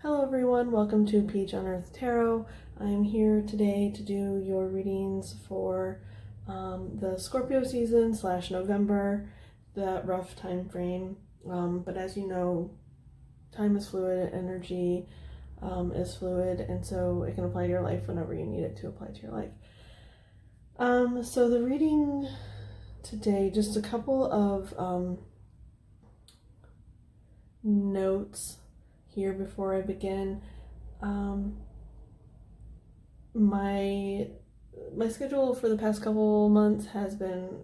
Hello everyone, welcome to Peach on Earth Tarot. I'm here today to do your readings for the Scorpio season / November, that rough time frame. But as you know, time is fluid, energy is fluid, and so it can apply to your life whenever you need it to apply to your life. So the reading today, just a couple of notes here before I begin. My schedule for the past couple months has been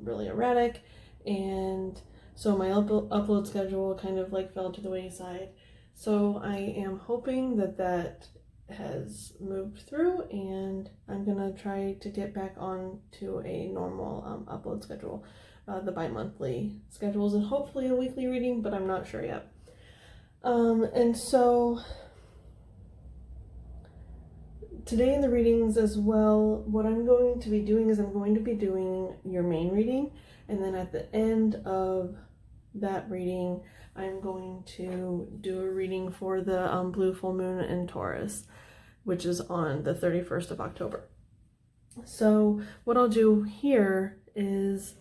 really erratic, and so my upload schedule kind of like fell to the wayside. So I am hoping that has moved through, and I'm gonna try to get back on to a normal upload schedule, the bi-monthly schedules, and hopefully a weekly reading, but I'm not sure yet. And so today in the readings as well, what I'm going to be doing is I'm going to be doing your main reading, and then at the end of that reading, I'm going to do a reading for the blue full moon in Taurus, which is on the 31st of October. So what I'll do here is,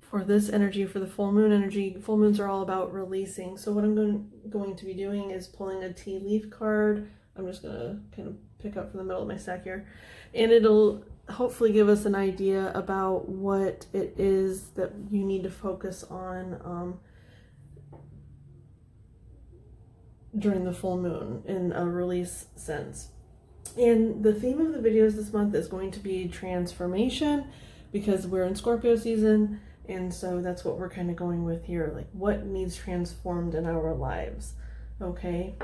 for this energy, for the full moon energy, full moons are all about releasing. So what I'm going to be doing is pulling a tea leaf card. I'm just going to kind of pick up from the middle of my stack here. And it'll hopefully give us an idea about what it is that you need to focus on during the full moon in a release sense. And the theme of the videos this month is going to be transformation, because we're in Scorpio season. And so that's what we're kind of going with here, like what needs transformed in our lives. Okay,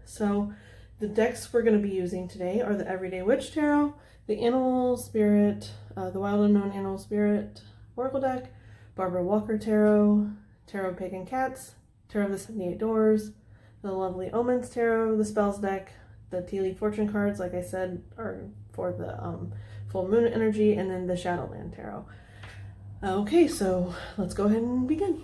so the decks we're going to be using today are the Everyday Witch Tarot, the Animal Spirit, the Wild Unknown Animal Spirit Oracle deck, Barbara Walker Tarot, Tarot of Pagan Cats, Tarot of the 78 Doors, the Lovely Omens Tarot, the Spells deck, the Tea Leaf Fortune cards, like I said, are for the full moon energy, and then the Shadowland Tarot. Okay, so let's go ahead and begin.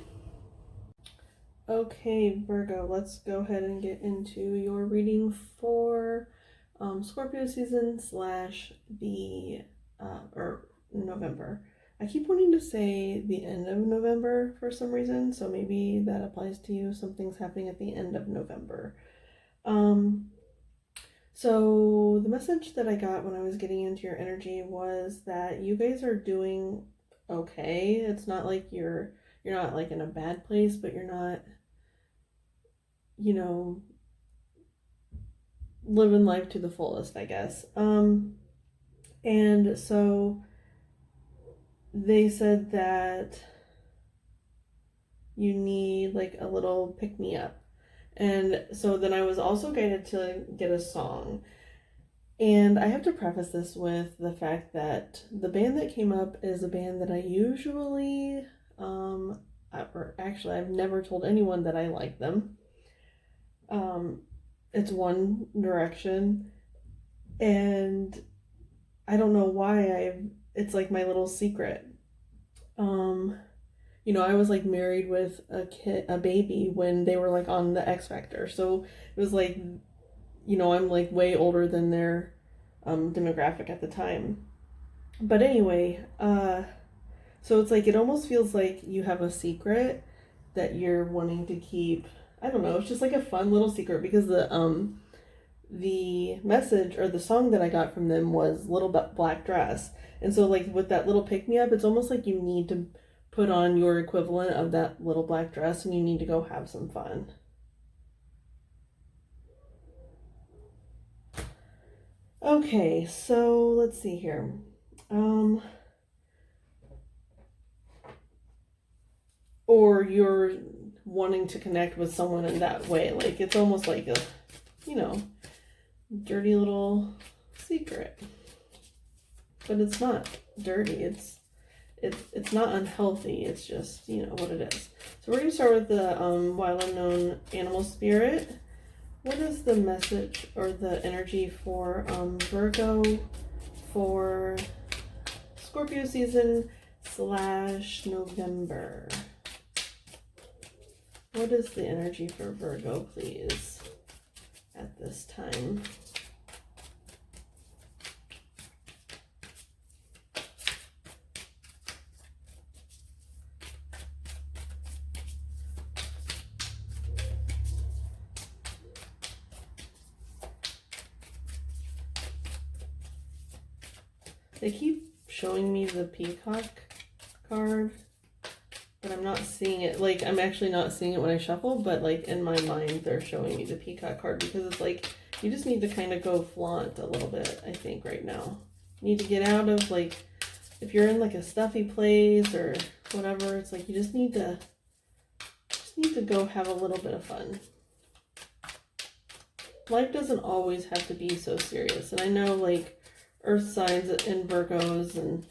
Okay, Virgo, let's go ahead and get into your reading for Scorpio season / the or November. I keep wanting to say the end of November for some reason, so maybe that applies to you. Something's happening at the end of November. So the message that I got when I was getting into your energy was that you guys are doing okay. It's not like you're not like in a bad place, but you're not, living life to the fullest, I guess. And so they said that you need like a little pick-me-up. And so then I was also guided to get a song. And I have to preface this with the fact that the band that came up is a band that I usually, or actually I've never told anyone that I like them. It's One Direction, and I don't know why it's like my little secret. I was like married with a baby when they were like on the X Factor, so it was like, I'm like way older than their demographic at the time. But anyway, so it's like, it almost feels like you have a secret that you're wanting to keep. I don't know, it's just like a fun little secret, because the message or the song that I got from them was Little Black Dress. And so like with that little pick-me-up, it's almost like you need to put on your equivalent of that little black dress, and you need to go have some fun. Okay, so let's see here. Or you're wanting to connect with someone in that way. Like it's almost like a, dirty little secret. But it's not dirty. It's not unhealthy. It's just, what it is. So we're going to start with the Wild Unknown Animal Spirit. What is the message or the energy for Virgo for Scorpio season / November? What is the energy for Virgo, please? this time. They keep showing me the peacock card, but I'm not seeing it. Like, I'm actually not seeing it when I shuffle, but like in my mind, they're showing me the peacock card because it's like, you just need to kind of go flaunt a little bit, I think, right now. You need to get out of, like, if you're in like a stuffy place or whatever, it's like you just need to go have a little bit of fun. Life doesn't always have to be so serious. And I know, like, earth signs and Virgos and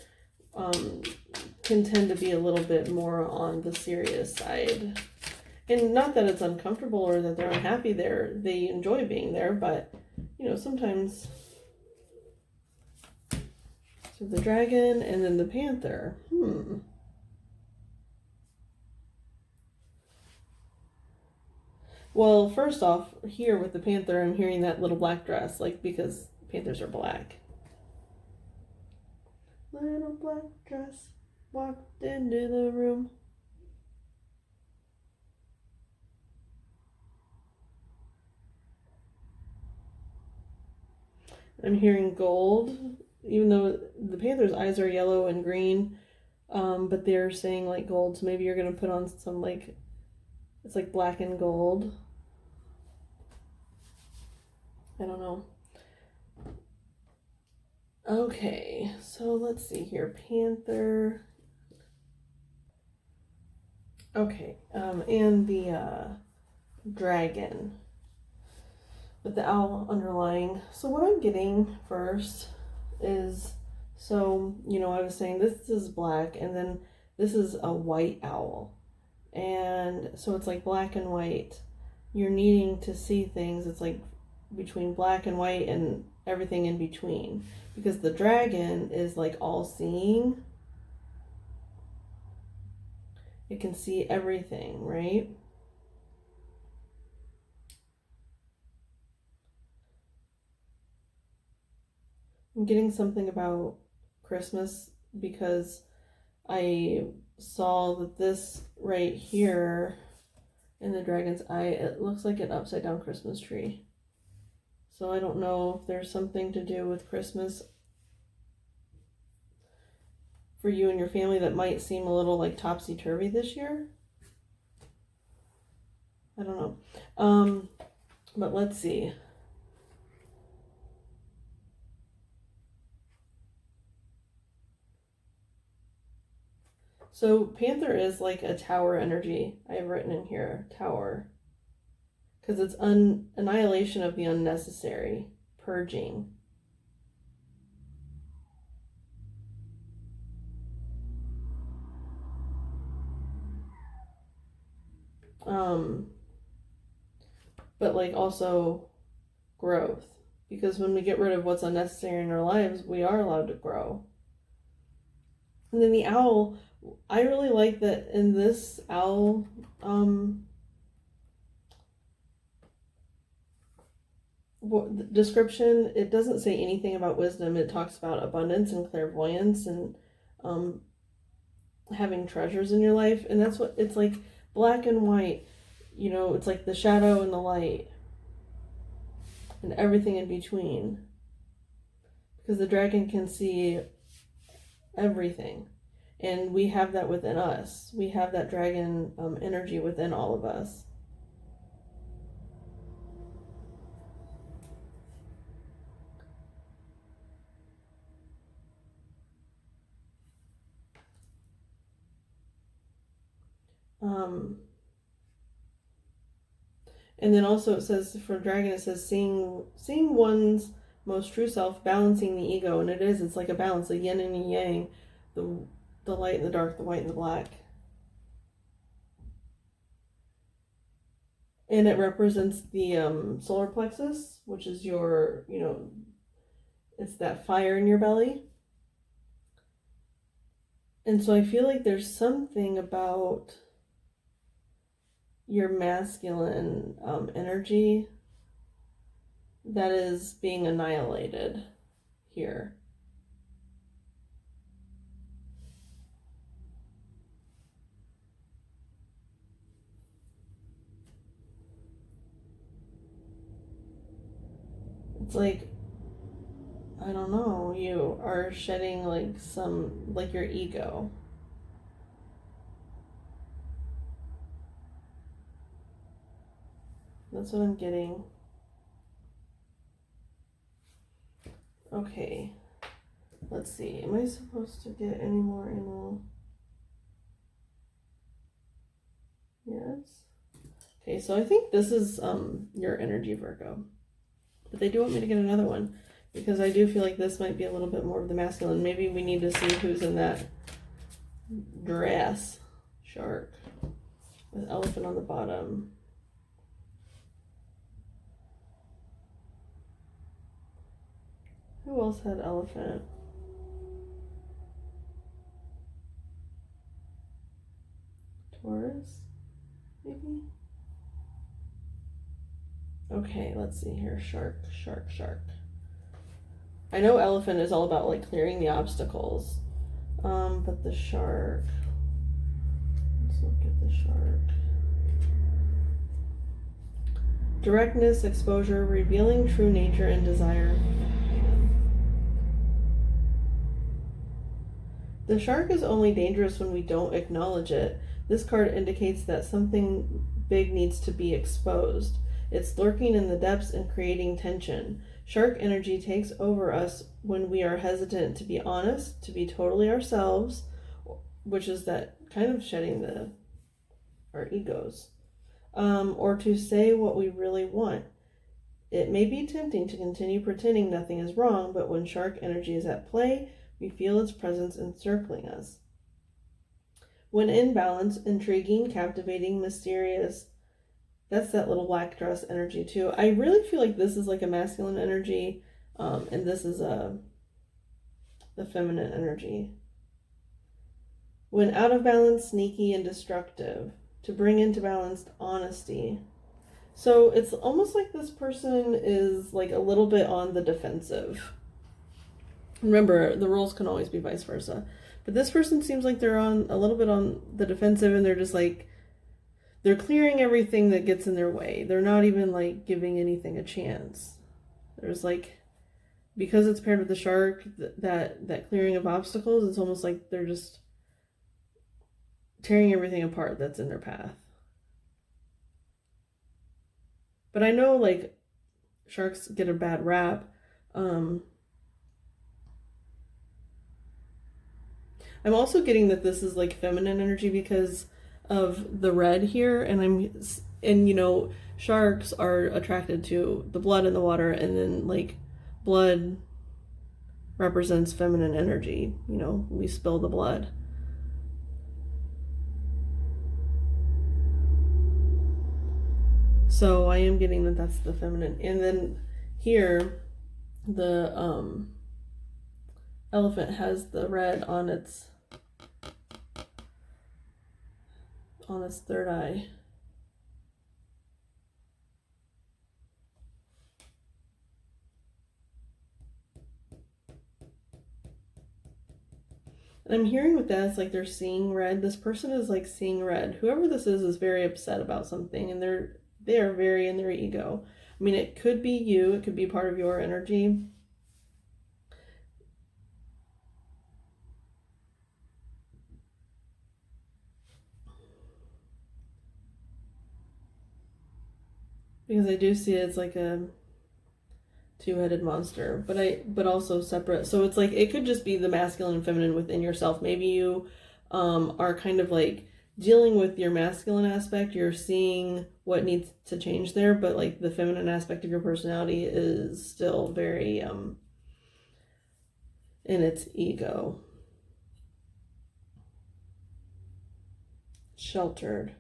can tend to be a little bit more on the serious side. And not that it's uncomfortable or that they're unhappy there. They enjoy being there, but, you know, sometimes. So the dragon and then the panther. Well, first off, here with the panther, I'm hearing that little black dress, like, because panthers are black. Little black dress walked into the room. I'm hearing gold, even though the panther's eyes are yellow and green, but they're saying like gold, so maybe you're going to put on some, like, it's like black and gold. I don't know. Okay, so let's see here. Panther. Okay, and the dragon with the owl underlying. So what I'm getting first is, so, you know, I was saying this is black and then this is a white owl. And so it's like black and white. You're needing to see things. It's like between black and white and everything in between. Because the dragon is like all seeing. It can see everything, right? I'm getting something about Christmas because I saw that this right here in the dragon's eye, it looks like an upside down Christmas tree. So I don't know if there's something to do with Christmas for you and your family that might seem a little like topsy-turvy this year. I don't know. But let's see. So Panther is like a tower energy. I have written in here, tower. Because it's annihilation of the unnecessary, purging. But like also growth. Because when we get rid of what's unnecessary in our lives, we are allowed to grow. And then the owl, I really like that in this owl description, it doesn't say anything about wisdom. It talks about abundance and clairvoyance and having treasures in your life. And that's what it's like, black and white. You know, it's like the shadow and the light and everything in between. Because the dragon can see everything. And we have that within us. We have that dragon energy within all of us. And then also it says, for dragon, it says seeing one's most true self, balancing the ego. And it is, it's like a balance, a yin and a yang, the light and the dark, the white and the black. And it represents the solar plexus, which is your, you know, it's that fire in your belly. And so I feel like there's something about your masculine energy that is being annihilated here. It's like, I don't know, you are shedding like some, like your ego. That's what I'm getting. Okay. Let's see. Am I supposed to get any more animal? Yes. Okay, so I think this is your energy, Virgo. But they do want me to get another one because I do feel like this might be a little bit more of the masculine. Maybe we need to see who's in that dress. Shark with elephant on the bottom. Who else had elephant? Taurus, maybe? Okay, let's see here. Shark, shark, shark. I know elephant is all about like clearing the obstacles. But the shark. Let's look at the shark. Directness, exposure, revealing true nature and desire. The shark is only dangerous when we don't acknowledge it. This card indicates that something big needs to be exposed. It's lurking in the depths and creating tension. Shark energy takes over us when we are hesitant to be honest, to be totally ourselves, which is that kind of shedding our egos, or to say what we really want. It may be tempting to continue pretending nothing is wrong, but when shark energy is at play, we feel its presence encircling us. When in balance, intriguing, captivating, mysterious. That's that little black dress energy too. I really feel like this is like a masculine energy, and this is the feminine energy. When out of balance, sneaky and destructive. To bring into balance, honesty. So it's almost like this person is like a little bit on the defensive. Remember, the roles can always be vice versa. But this person seems like they're on a little bit on the defensive, and they're just like, they're clearing everything that gets in their way. They're not even like giving anything a chance. There's like, because it's paired with the shark, that clearing of obstacles, it's almost like they're just tearing everything apart that's in their path. But I know like sharks get a bad rap. I'm also getting that this is like feminine energy because of the red here, and you know, sharks are attracted to the blood in the water, and then like blood represents feminine energy. You know, we spill the blood. So I am getting that that's the feminine. And then here, the elephant has the red on its third eye. And I'm hearing with that, it's like they're seeing red. This person is like seeing red. Whoever this is very upset about something, and they are very in their ego. I mean, it could be you. It could be part of your energy. Because I do see it's like a two-headed monster, but also separate. So it's like it could just be the masculine and feminine within yourself. Maybe you are kind of like dealing with your masculine aspect. You're seeing what needs to change there, but like the feminine aspect of your personality is still very in its ego. Sheltered.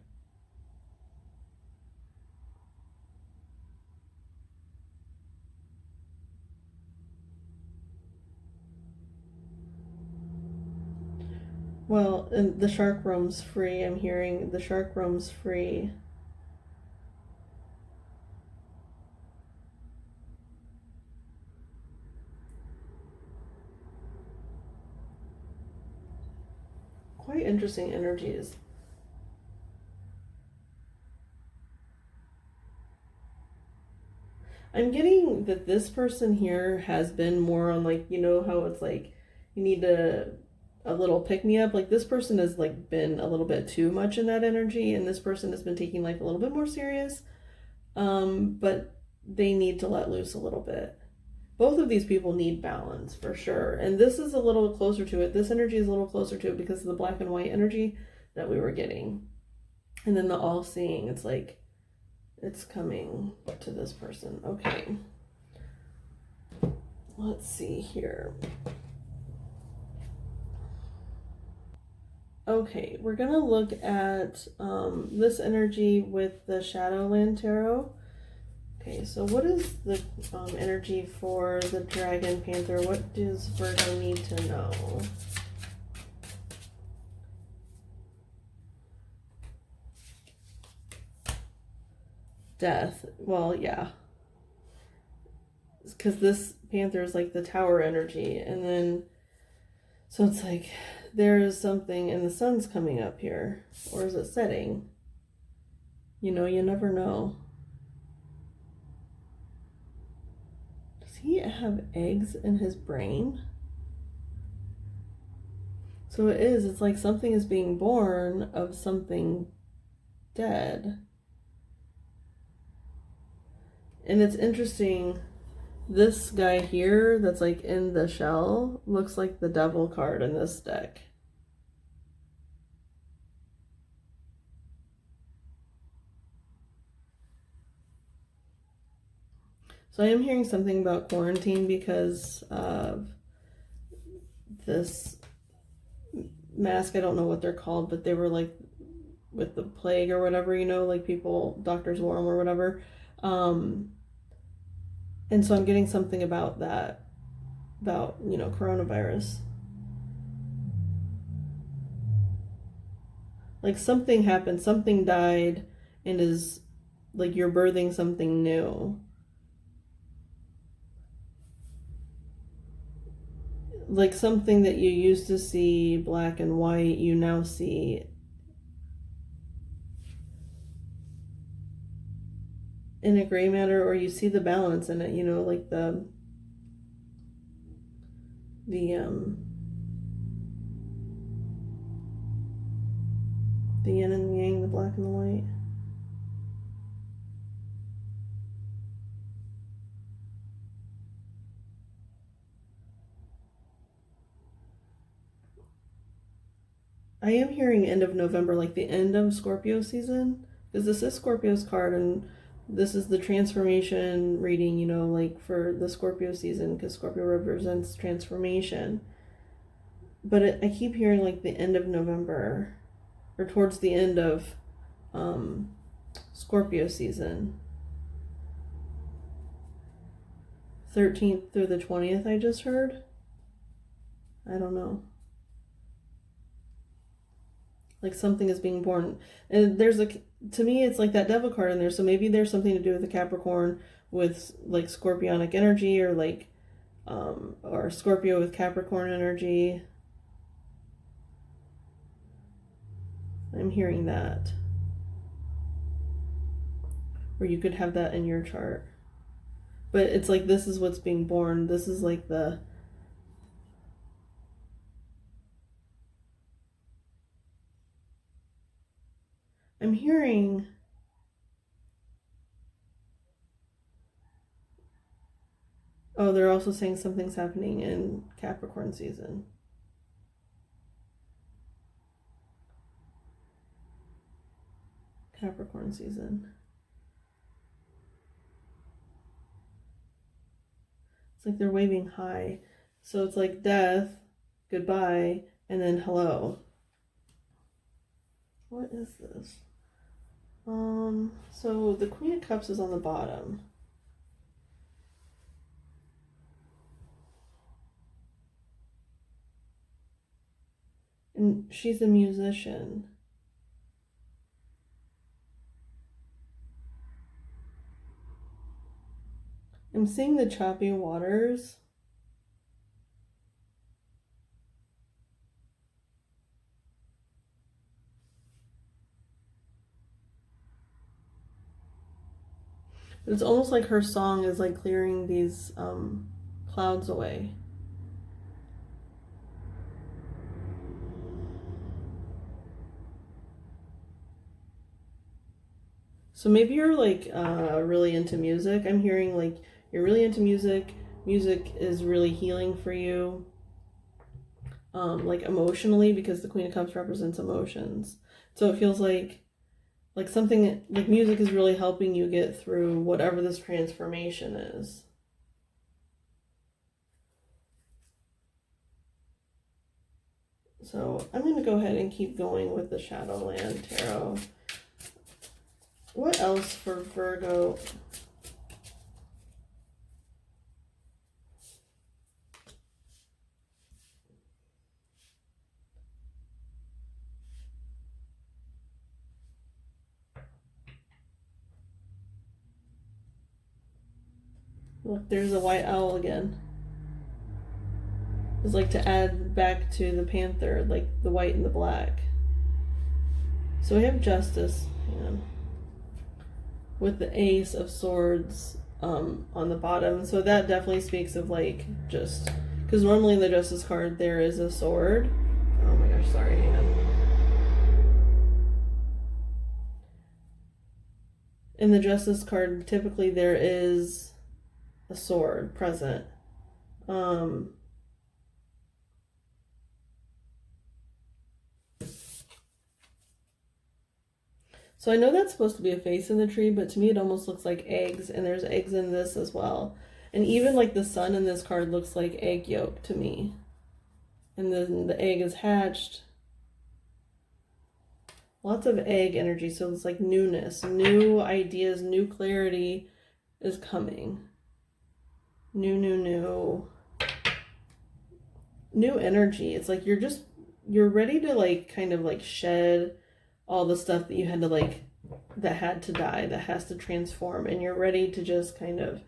Well, and the shark roams free. I'm hearing the shark roams free. quite interesting energies. I'm getting that this person here has been more on like, you know how it's like you need a little pick me up. Like this person has like been a little bit too much in that energy, and this person has been taking life a little bit more serious. But they need to let loose a little bit. Both of these people need balance for sure. And this is a little closer to it. This energy is a little closer to it because of the black and white energy that we were getting. And then the all seeing, it's like it's coming to this person. Okay. Let's see here. Okay, we're going to look at this energy with the Shadowland Tarot. Okay, so what is the energy for the Dragon Panther? What does Virgo need to know? Death. Well, yeah. Because this Panther is like the Tower energy. And then, so it's like there is something, and the sun's coming up here. Or is it setting? You know, you never know. He have eggs in his brain? So it is, it's like something is being born of something dead. And it's interesting, this guy here that's like in the shell looks like the devil card in this deck. So I am hearing something about quarantine because of this mask. I don't know what they're called, but they were like with the plague or whatever, you know, like people, doctors wore them or whatever. And so I'm getting something about that, about, you know, coronavirus. Like something happened, something died, and is like you're birthing something new. Like something that you used to see black and white, you now see in a gray matter, or you see the balance in it, you know, like the yin and yang, the black and the white. I am hearing end of November, like the end of Scorpio season, because this is Scorpio's card, and this is the transformation reading, you know, like for the Scorpio season, because Scorpio represents transformation. But I keep hearing like the end of November, or towards the end of Scorpio season. 13th through the 20th, I just heard. I don't know. Like something is being born. And there's to me, it's like that devil card in there. So maybe there's something to do with the Capricorn with like scorpionic energy, or like, or Scorpio with Capricorn energy. I'm hearing that. Or you could have that in your chart. But it's like this is what's being born. This is like the... I'm hearing... Oh, they're also saying something's happening in Capricorn season. Capricorn season. It's like they're waving hi. So it's like death, goodbye, and then hello. What is this? So the Queen of Cups is on the bottom. And she's a musician. I'm seeing the choppy waters. It's almost like her song is like clearing these clouds away. So maybe you're like really into music. I'm hearing like you're really into music. Music is really healing for you. Like emotionally, because the Queen of Cups represents emotions. So it feels like something like music is really helping you get through whatever this transformation is. So I'm going to go ahead and keep going with the Shadowland Tarot. What else for Virgo? Look, there's a white owl again. It's like to add back to the panther, like the white and the black. So we have Justice, with the Ace of Swords on the bottom. So that definitely speaks of like just because normally in the Justice card there is a sword. Oh my gosh, sorry, hang on. In the Justice card, typically there is a sword present. So I know that's supposed to be a face in the tree, but to me it almost looks like eggs, and there's eggs in this as well. And even like the sun in this card looks like egg yolk to me. And then the egg is hatched. Lots of egg energy, so it's like newness, new ideas, new clarity is coming. New energy. It's like you're ready to like kind of like shed all the stuff that you had to like that had to die, that has to transform, and you're ready to just kind of,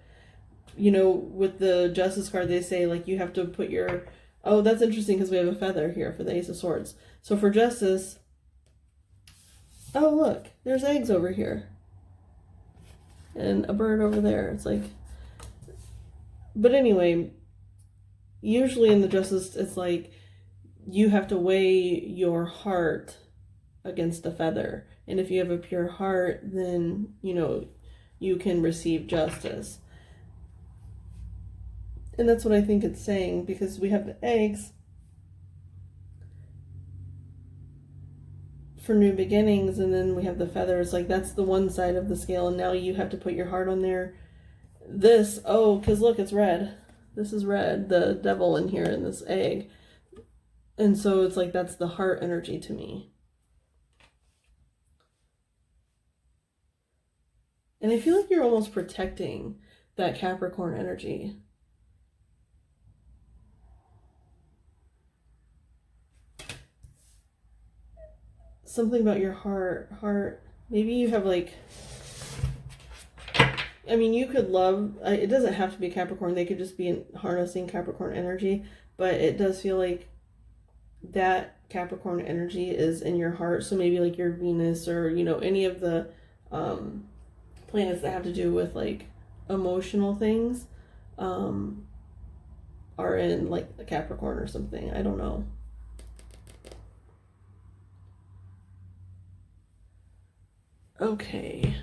with the Justice card they say like you have to put your, oh, that's interesting because we have a feather here for the Ace of Swords. So for Justice, oh look, there's eggs over here and a bird over there. It's like, but anyway, usually in the Justice it's like you have to weigh your heart against a feather, and if you have a pure heart, then you can receive justice. And that's what I think it's saying, because we have the eggs for new beginnings, and then we have the feathers. Like that's the one side of the scale, and now you have to put your heart on there. Because look, it's red. This is red, the devil in here in this egg. And so it's like that's the heart energy to me. And I feel like you're almost protecting that Capricorn energy. Something about your heart. Maybe you have like, I mean, you could love, it doesn't have to be Capricorn. They could just be harnessing Capricorn energy. But it does feel like that Capricorn energy is in your heart. So maybe like your Venus or, any of the planets that have to do with like emotional things are in like a Capricorn or something. I don't know. Okay.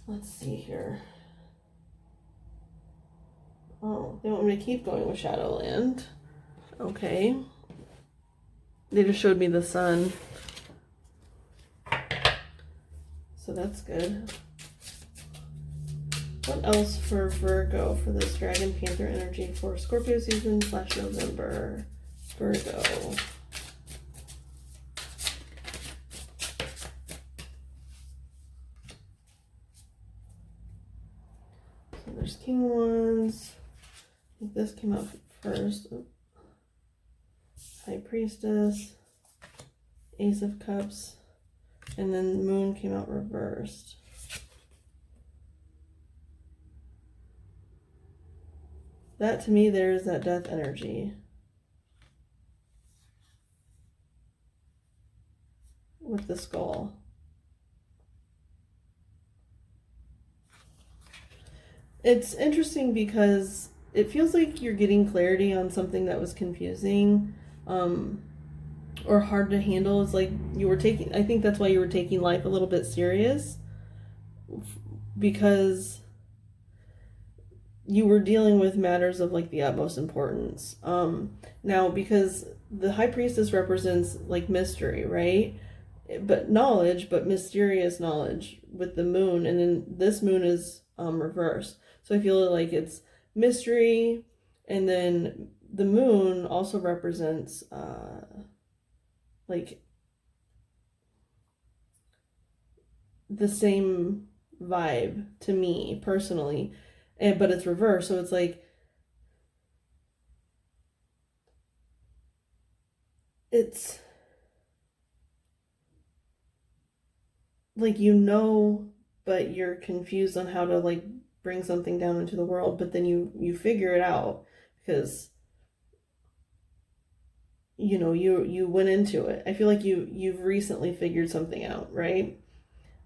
Let's see here. Oh, they want me to keep going with Shadowland. Okay. They just showed me the sun. So that's good. What else for Virgo for this Dragon Panther energy for Scorpio season / November? Virgo. So there's King Wands. I think this came out first. High Priestess. Ace of Cups. And then Moon came out reversed. That to me, there's that death energy. With the skull. It's interesting because it feels like you're getting clarity on something that was confusing, um, or hard to handle. It's like you were taking, I think that's why you were taking life a little bit serious, because you were dealing with matters of like the utmost importance. Now, because the high priestess represents like mystery, right? But knowledge, but mysterious knowledge with the moon, and then this moon is reversed. So I feel like it's mystery, and then the moon also represents like the same vibe to me personally, and but it's reversed. So it's like it's like but you're confused on how to like bring something down into the world, but then you figure it out because you went into it. I feel like you've recently figured something out, right?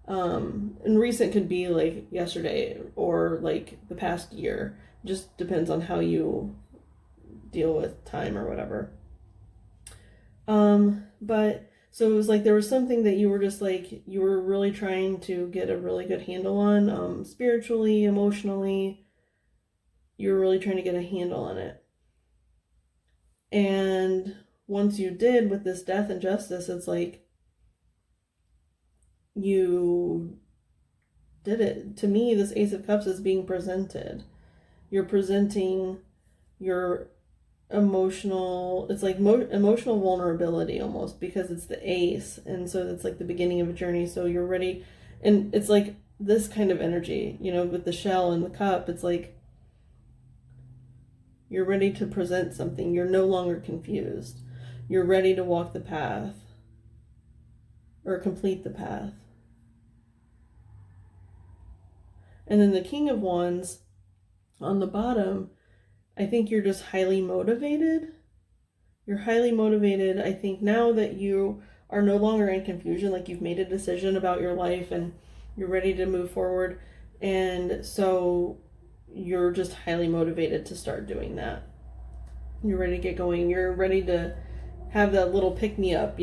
And recent could be like yesterday or like the past year. Just depends on how you deal with time or whatever. But so it was like there was something that you were just like you were really trying to get a really good handle on, spiritually, emotionally. You were really trying to get a handle on it. And once you did with this death and justice, it's like you did it. To me, this Ace of Cups is being presented. You're presenting your emotional, it's like emotional vulnerability almost, because it's the ace, and so it's like the beginning of a journey. So you're ready, and it's like this kind of energy, with the shell and the cup. It's like you're ready to present something. You're no longer confused. You're ready to walk the path or complete the path. And then the King of Wands on the bottom, I think you're just highly motivated. You're highly motivated. I think now that you are no longer in confusion, like you've made a decision about your life and you're ready to move forward. And so you're just highly motivated to start doing that. You're ready to get going. You're ready to have that little pick me up,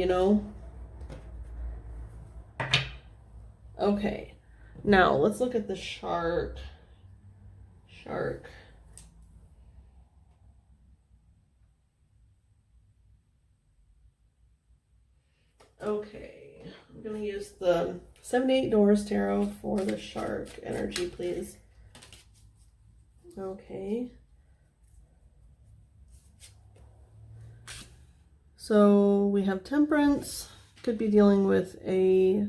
Okay. Now let's look at the shark. Shark. Okay, I'm going to use the 78 Doors Tarot for the shark energy, please. Okay. So we have Temperance. Could be dealing with a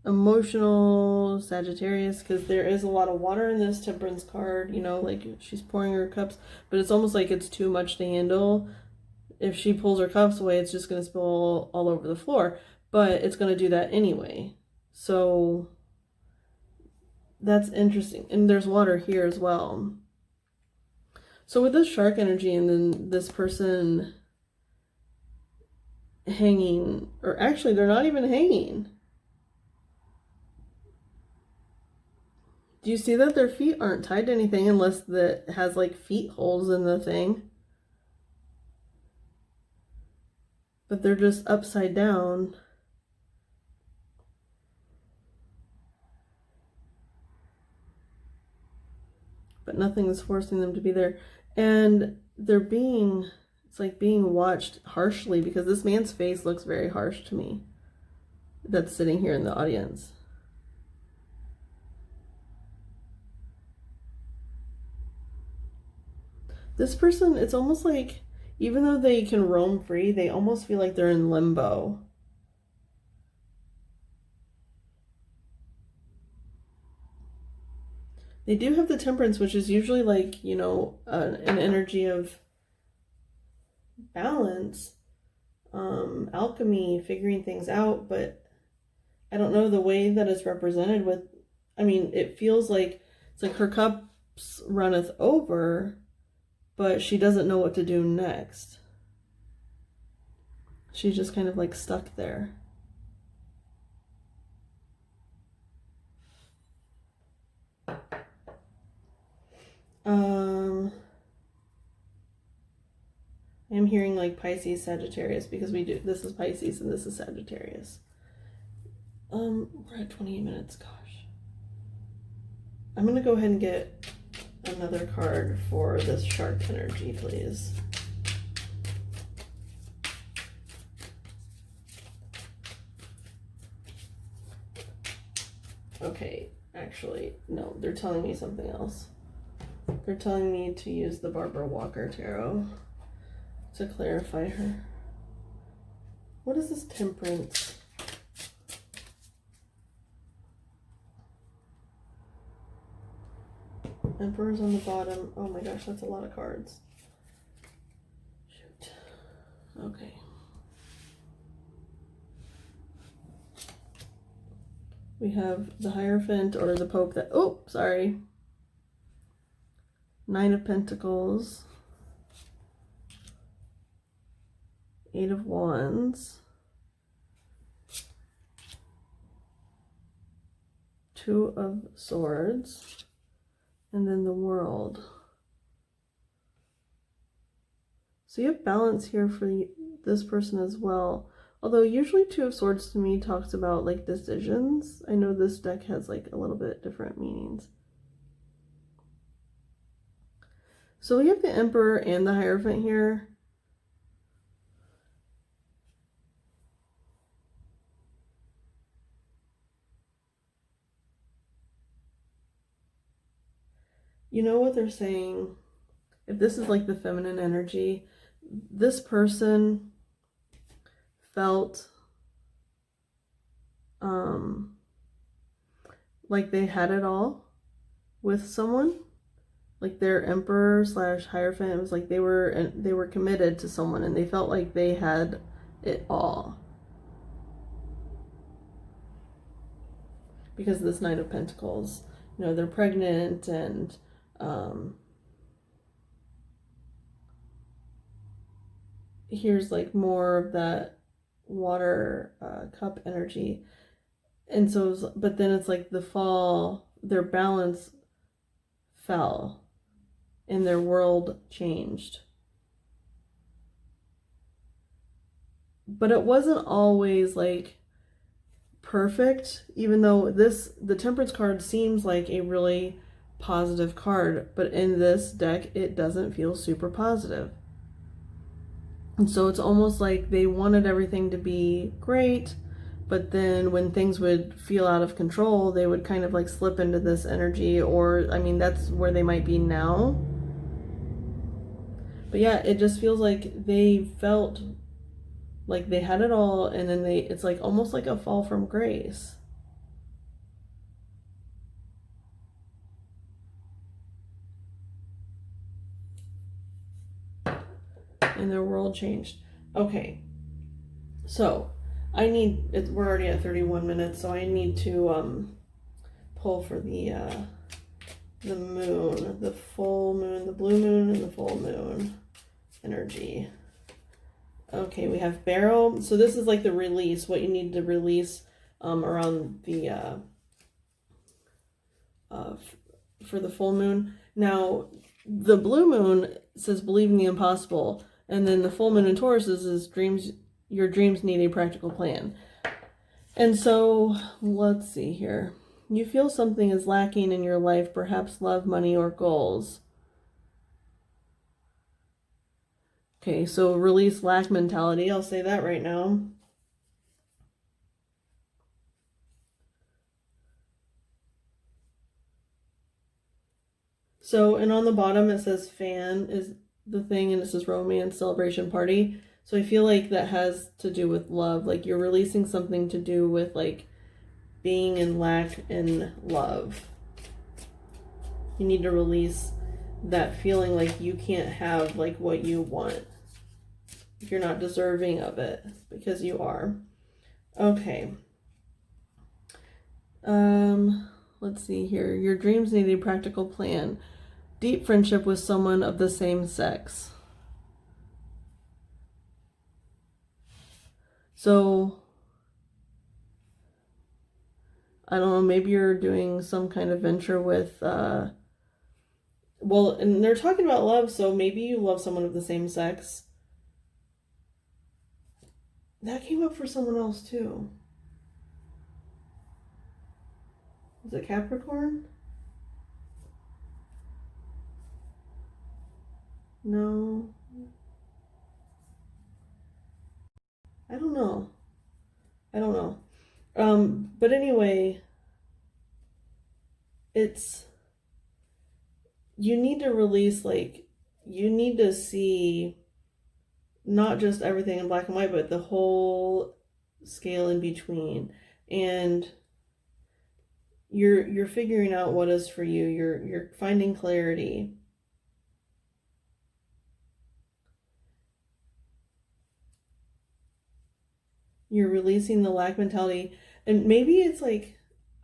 emotional Sagittarius, because there is a lot of water in this Temperance card. Like she's pouring her cups, but it's almost like it's too much to handle. If she pulls her cups away, it's just going to spill all over the floor, but it's going to do that anyway. So that's interesting. And there's water here as well. So with this shark energy, and then this person hanging, or actually they're not even hanging. Do you see that their feet aren't tied to anything unless that has like feet holes in the thing? But they're just upside down. But nothing is forcing them to be there. And it's like being watched harshly, because this man's face looks very harsh to me that's sitting here in the audience. This person, it's almost like, even though they can roam free, they almost feel like they're in limbo. They do have the Temperance, which is usually like, an energy of balance, alchemy, figuring things out. But I don't know the way that it's represented with, it feels like it's like her cups runneth over, but she doesn't know what to do next. She's just kind of like stuck there. I'm hearing like Pisces, Sagittarius, because we do, this is Pisces and this is Sagittarius. We're at 28 minutes, gosh. I'm gonna go ahead and get another card for this shark energy, please. Okay, actually, no, they're telling me something else. They're telling me to use the Barbara Walker Tarot to clarify her. What is this Temperance? Emperor's on the bottom. Oh my gosh, that's a lot of cards. Shoot. Okay. We have the Hierophant, or the Pope that, oh, sorry. Nine of Pentacles. Eight of Wands. Two of Swords. And then the World. So you have balance here for this person as well. Although usually Two of Swords to me talks about like decisions. I know this deck has like a little bit different meanings. So we have the Emperor and the Hierophant here. You know what they're saying? If this is like the feminine energy, this person felt like they had it all with someone. Like their Emperor slash Hierophant, it was like they were committed to someone and they felt like they had it all. Because of this Knight of Pentacles, you know, they're pregnant and here's like more of that water cup energy. And so, but then it's like the fall, their balance fell and their world changed. But it wasn't always like perfect, even though the Temperance card seems like a really positive card, but in this deck it doesn't feel super positive. And so it's almost like they wanted everything to be great, but then when things would feel out of control, they would kind of like slip into this energy, or I mean that's where they might be now. But yeah, it just feels like they felt like they had it all, and then it's like almost like a fall from grace. And their world changed. Okay. So, we're already at 31 minutes, so I need to pull for the moon, the full moon, the blue moon, and the full moon energy. Okay, we have Barrow. So this is like the release, what you need to release around the for the full moon. Now, the blue moon says believe in the impossible, and then the full moon in Taurus is your dreams need a practical plan. And so, let's see here. You feel something is lacking in your life, perhaps love, money, or goals. Okay, so release lack mentality. I'll say that right now. So, and on the bottom it says fan is the thing, and it says romance, celebration, party. So I feel like that has to do with love. Like you're releasing something to do with like being in lack in love. You need to release that feeling like you can't have like what you want. You're not deserving of it, because you are. Okay. Let's see here. Your dreams need a practical plan. Deep friendship with someone of the same sex. So, I don't know, maybe you're doing some kind of venture with Well, and they're talking about love, so maybe you love someone of the same sex. That came up for someone else too. Is it Capricorn? No. I don't know. I don't know. But anyway, it's, you need to release, like, you need to see not just everything in black and white, but the whole scale in between. And you're figuring out what is for you. You're finding clarity. You're releasing the lack mentality. And maybe it's like,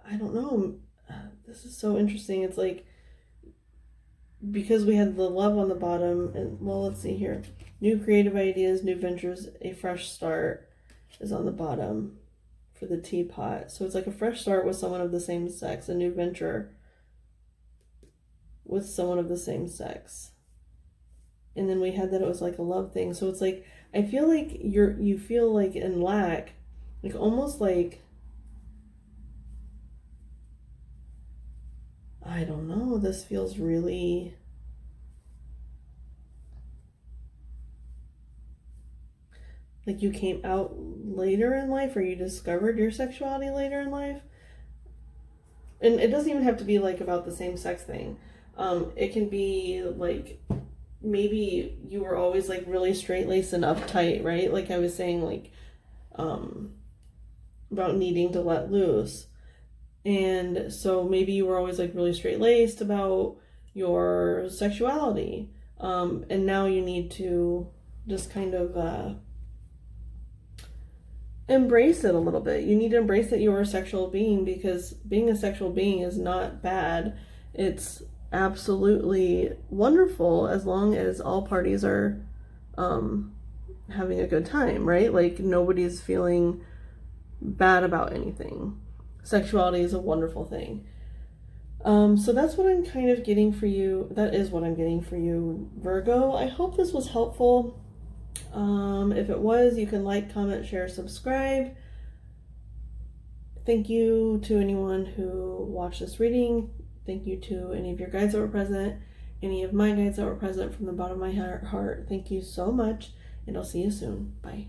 I don't know. This is so interesting. It's like, because we had the love on the bottom, and well, let's see here. New creative ideas, new ventures, a fresh start is on the bottom for the teapot. So it's like a fresh start with someone of the same sex, a new venture with someone of the same sex. And then we had that it was like a love thing. So it's like, I feel like you feel like in lack, like almost like, I don't know, this feels really, like you came out later in life, or you discovered your sexuality later in life. And it doesn't even have to be like about the same sex thing. It can be like, maybe you were always like really straight-laced and uptight, right? Like I was saying, like about needing to let loose. And so maybe you were always like really straight-laced about your sexuality. And now you need to just kind of embrace it a little bit. You need to embrace that you're a sexual being, because being a sexual being is not bad. It's absolutely wonderful as long as all parties are having a good time, right? Like nobody's feeling bad about anything. Sexuality is a wonderful thing. So that's what I'm kind of getting for you. That is what I'm getting for you, Virgo. I hope this was helpful. If it was, you can like, comment, share, subscribe. Thank you to anyone who watched this reading. Thank you to any of your guides that were present, any of my guides that were present from the bottom of my heart. Thank you so much, and I'll see you soon. Bye.